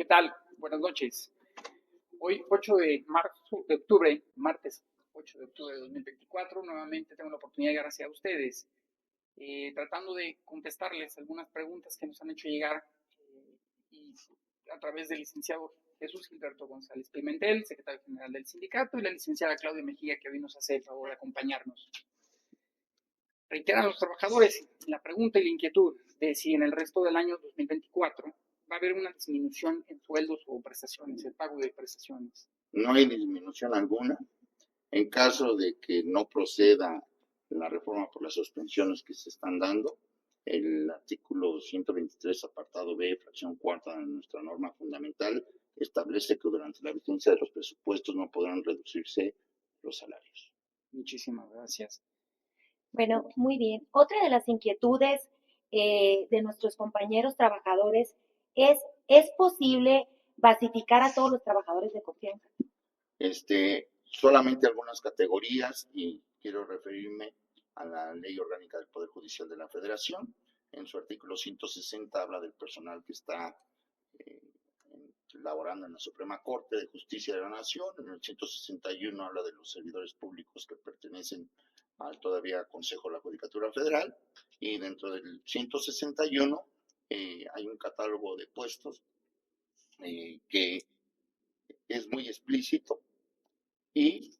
¿Qué tal? Buenas noches. Hoy, 8 de octubre, martes 8 de octubre de 2024, nuevamente tengo la oportunidad de llegar hacia ustedes, tratando de contestarles algunas preguntas que nos han hecho llegar y a través del licenciado Jesús Gilberto González Pimentel, secretario general del sindicato, y la licenciada Claudia Mejía, que hoy nos hace el favor de acompañarnos. Reiteran los trabajadores la pregunta y la inquietud de si en el resto del año 2024 va a haber una disminución en sueldos o prestaciones, el pago de prestaciones. No hay disminución alguna. En caso de que no proceda la reforma por las suspensiones que se están dando, el artículo 123, apartado B, fracción cuarta de nuestra norma fundamental, establece que durante la vigencia de los presupuestos no podrán reducirse los salarios. Muchísimas gracias. Bueno, muy bien. Otra de las inquietudes de nuestros compañeros trabajadores ¿es posible basificar a todos los trabajadores de confianza? Solamente algunas categorías, y quiero referirme a la Ley Orgánica del Poder Judicial de la Federación. En su artículo 160 habla del personal que está laborando en la Suprema Corte de Justicia de la Nación. En el 161 habla de los servidores públicos que pertenecen al todavía Consejo de la Judicatura Federal, y dentro del 161 hay un catálogo de puestos que es muy explícito, y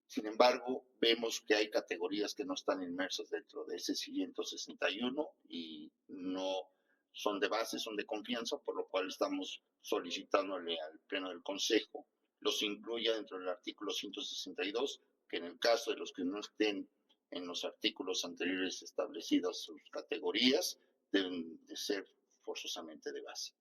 sin embargo vemos que hay categorías que no están inmersas dentro de ese 161 y no son de base, son de confianza, por lo cual estamos solicitándole al Pleno del Consejo los incluya dentro del artículo 162, que en el caso de los que no estén en los artículos anteriores establecidas sus categorías, deben de ser forzosamente de base.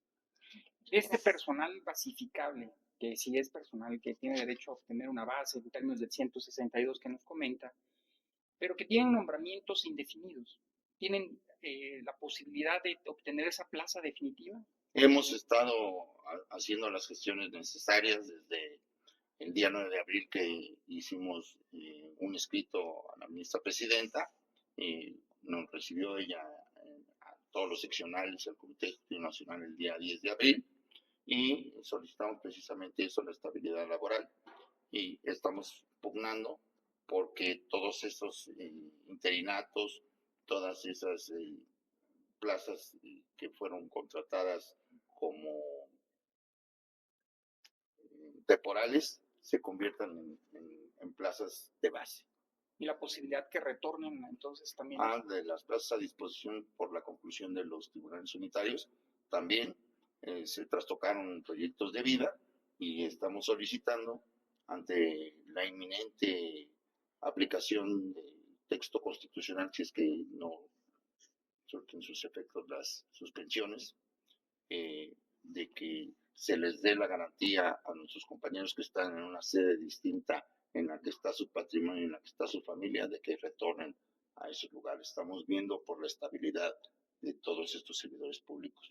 Este personal basificable, que si es personal que tiene derecho a obtener una base en términos del 162 que nos comenta, pero que tienen nombramientos indefinidos, ¿tienen la posibilidad de obtener esa plaza definitiva? Hemos estado haciendo las gestiones necesarias desde el día 9 de abril, que hicimos un escrito a la ministra presidenta. Nos recibió ella a todos los seccionales, al Comité Ejecutivo Nacional, el día 10 de abril, y solicitamos precisamente eso, la estabilidad laboral, y estamos pugnando porque todos esos interinatos, todas esas plazas que fueron contratadas como temporales se conviertan en plazas de base. Y la posibilidad que retornen entonces también. De las plazas a disposición por la conclusión de los tribunales unitarios, también se trastocaron proyectos de vida, y estamos solicitando, ante la inminente aplicación del texto constitucional, si es que no surten sus efectos las suspensiones, de que se les dé la garantía a nuestros compañeros que están en una sede distinta, en la que está su patrimonio, en la que está su familia, de que retornen a esos lugares. Estamos viendo por la estabilidad de todos estos servidores públicos.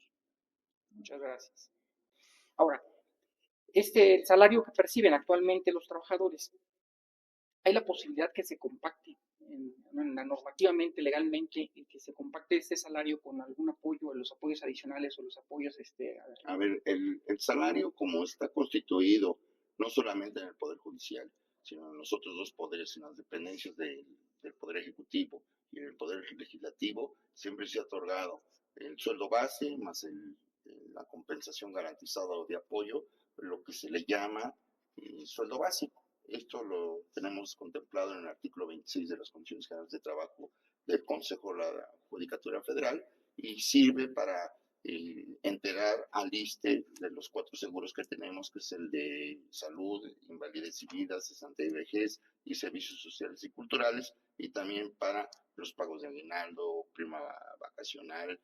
Muchas gracias. Ahora, el salario que perciben actualmente los trabajadores, ¿hay la posibilidad que se compacte normativamente, legalmente, que se compacte este salario con algún apoyo, los apoyos adicionales o los apoyos? A ver, el salario como está constituido, no solamente en el Poder Judicial, sino en los otros dos poderes, en las dependencias del Poder Ejecutivo y en el Poder Legislativo, siempre se ha otorgado el sueldo base más la compensación garantizada o de apoyo, lo que se le llama sueldo básico. Esto lo tenemos contemplado en el artículo 26 de las Condiciones Generales de Trabajo del Consejo de la Judicatura Federal, y sirve para enterar al ISSSTE de los 4 seguros que tenemos, que es el de salud, invalidez y vida, cesantía y vejez, y servicios sociales y culturales, y también para los pagos de aguinaldo, prima vacacional.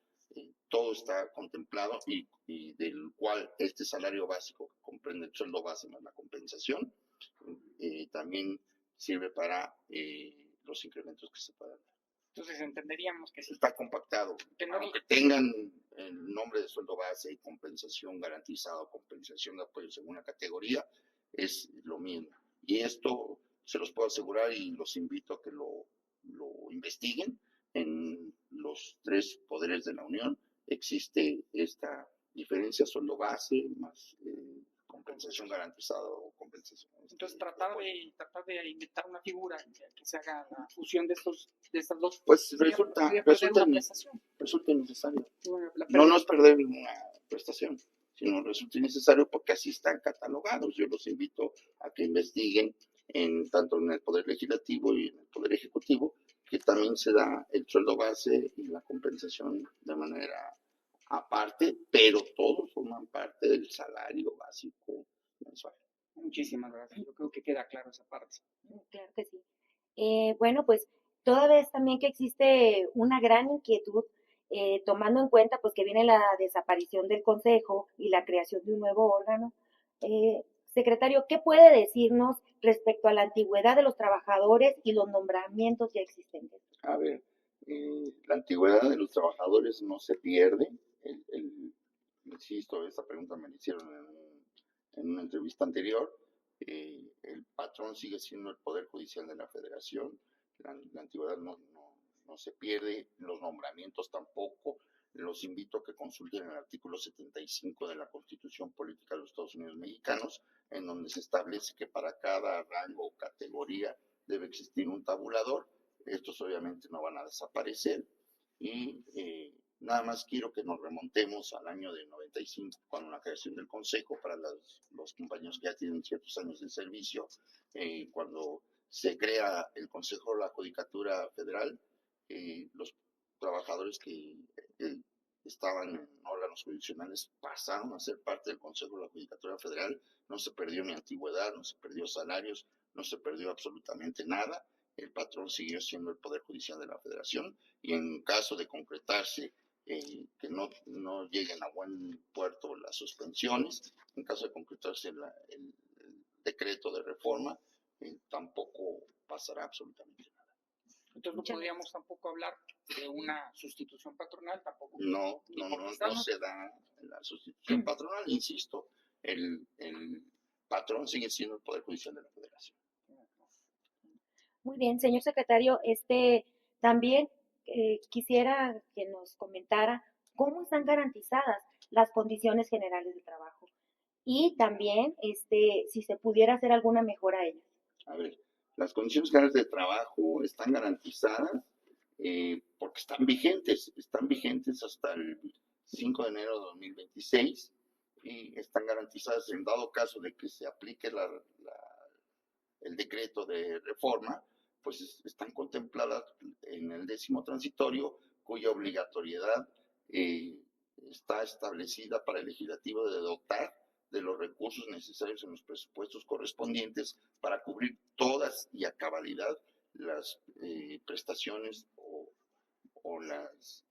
Todo está contemplado, y del cual este salario básico, que comprende el sueldo base más la compensación, también sirve para los incrementos que se puedan dar. Entonces entenderíamos que sí. Está compactado. Aunque tengan el nombre de sueldo base y compensación garantizada o compensación de apoyo según la categoría, es lo mismo. Y esto se los puedo asegurar, y los invito a que lo investiguen. En los 3 poderes de la Unión existe esta diferencia sueldo base más compensación garantizada o compensación. Entonces tratar de inventar una figura que se haga la fusión de estas dos. Pues podría resulta innecesario. No es perder una prestación, sino resulta innecesario porque así están catalogados. Yo los invito a que investiguen tanto en el Poder Legislativo y en el Poder Ejecutivo, que también se da el sueldo base y la compensación de manera aparte, pero todos forman parte del salario básico mensual. Muchísimas gracias. Yo creo que queda claro esa parte. Claro que sí. Bueno, pues toda vez también que existe una gran inquietud, tomando en cuenta pues que viene la desaparición del Consejo y la creación de un nuevo órgano. Secretario, ¿qué puede decirnos respecto a la antigüedad de los trabajadores y los nombramientos ya existentes? A ver, la antigüedad de los trabajadores no se pierde. Insisto, esta pregunta me la hicieron en una entrevista anterior. El patrón sigue siendo el Poder Judicial de la Federación. La antigüedad no se pierde, los nombramientos tampoco. Los invito a que consulten el artículo 75 de la Constitución Política de los Estados Unidos Mexicanos, en donde se establece que para cada rango o categoría debe existir un tabulador. Estos obviamente no van a desaparecer y nada más quiero que nos remontemos al año de 95, con la creación del Consejo para los compañeros que ya tienen ciertos años de servicio. Cuando se crea el Consejo de la Judicatura Federal, los trabajadores que estaban en órganos jurisdiccionales pasaron a ser parte del Consejo de la Judicatura Federal. No se perdió ni antigüedad, no se perdió salarios, no se perdió absolutamente nada. El patrón siguió siendo el Poder Judicial de la Federación y en caso de concretarse que no lleguen a buen puerto las suspensiones, en caso de concretarse el decreto de reforma, tampoco pasará absolutamente nada. Entonces no podríamos tampoco hablar de una sustitución patronal, tampoco. No se da la sustitución patronal, insisto, el patrón sigue siendo el Poder Judicial de la Federación. Muy bien, señor secretario, también quisiera que nos comentara cómo están garantizadas las condiciones generales de trabajo y también si se pudiera hacer alguna mejora a ellas. A ver, las condiciones generales de trabajo están garantizadas porque están vigentes hasta el 5 de enero de 2026 y están garantizadas en dado caso de que se aplique el decreto de reforma, pues están contempladas en el 10º transitorio, cuya obligatoriedad está establecida para el legislativo de dotar de los recursos necesarios en los presupuestos correspondientes para cubrir todas y a cabalidad las prestaciones o las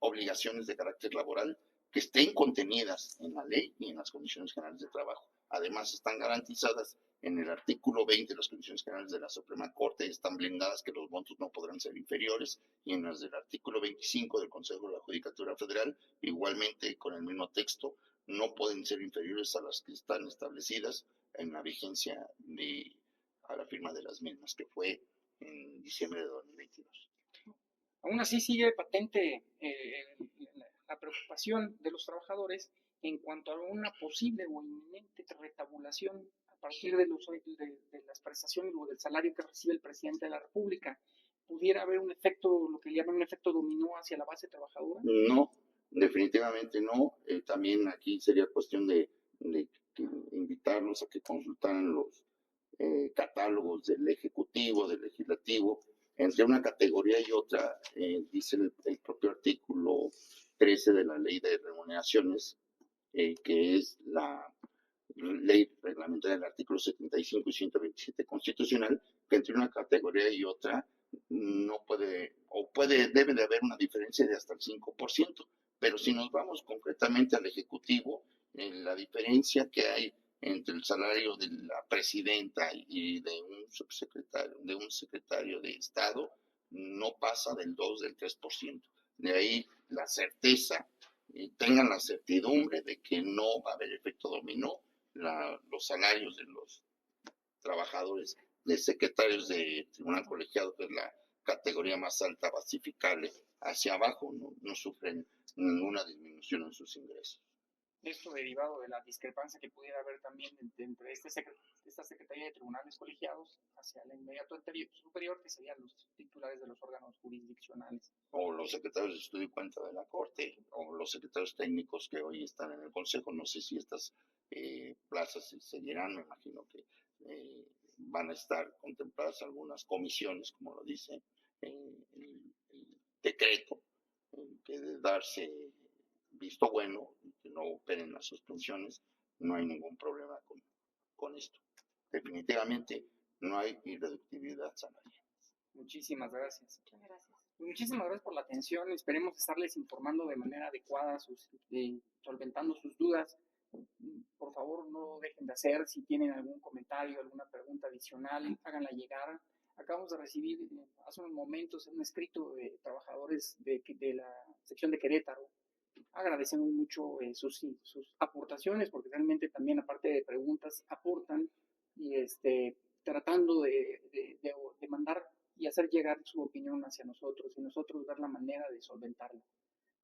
obligaciones de carácter laboral que estén contenidas en la ley y en las condiciones generales de trabajo. Además, están garantizadas en el artículo 20 de las condiciones generales de la Suprema Corte, están blindadas que los montos no podrán ser inferiores, y en las del artículo 25 del Consejo de la Judicatura Federal, igualmente con el mismo texto, no pueden ser inferiores a las que están establecidas en la vigencia a la firma de las mismas, que fue en diciembre de 2022. Aún así sigue patente la preocupación de los trabajadores en cuanto a una posible o inminente retabulación a partir de las prestaciones o del salario que recibe el presidente de la República. ¿Pudiera haber un efecto, lo que llaman un efecto dominó hacia la base trabajadora? No, definitivamente no. También aquí sería cuestión de invitarlos a que consultaran los catálogos del Ejecutivo, del Legislativo. Entre una categoría y otra, dice el propio artículo 13 de la Ley de Remuneraciones, que es la ley reglamentaria del artículo 75 y 127 constitucional, que entre una categoría y otra no debe de haber una diferencia de hasta el 5%. Pero si nos vamos concretamente al Ejecutivo, la diferencia que hay entre el salario de la presidenta y de un subsecretario, de un secretario de Estado, no pasa del 2, del 3%. De ahí la certeza, tengan la certidumbre de que no va a haber efecto dominó. Los salarios de los trabajadores, de secretarios de tribunal colegiado, que es la categoría más alta basificable, hacia abajo no sufren ninguna disminución en sus ingresos. Esto derivado de la discrepancia que pudiera haber también entre esta Secretaría de Tribunales Colegiados hacia el inmediato superior, que serían los titulares de los órganos jurisdiccionales. O los secretarios de estudio y cuenta de la Corte, o los secretarios técnicos que hoy están en el Consejo. No sé si estas plazas seguirán, me imagino que van a estar contempladas algunas comisiones, como lo dice el decreto, que de darse visto bueno, que no operen las suspensiones, no hay ningún problema con esto. Definitivamente no hay irreductibilidad salarial. Muchísimas gracias. Muchas gracias. Muchísimas gracias por la atención. Esperemos estarles informando de manera adecuada, solventando sus dudas. Por favor, no lo dejen de hacer. Si tienen algún comentario, alguna pregunta adicional, háganla llegar. Acabamos de recibir hace unos momentos un escrito de trabajadores de la sección de Querétaro. Agradecemos mucho sus aportaciones, porque realmente también, aparte de preguntas, aportan y tratando de mandar y hacer llegar su opinión hacia nosotros y nosotros ver la manera de solventarla.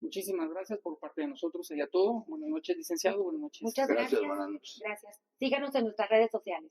Muchísimas gracias por parte de nosotros. Sería todo. Buenas noches, licenciado. Buenas noches. Muchas Gracias, gracias. buenas noches. Gracias. Síganos en nuestras redes sociales.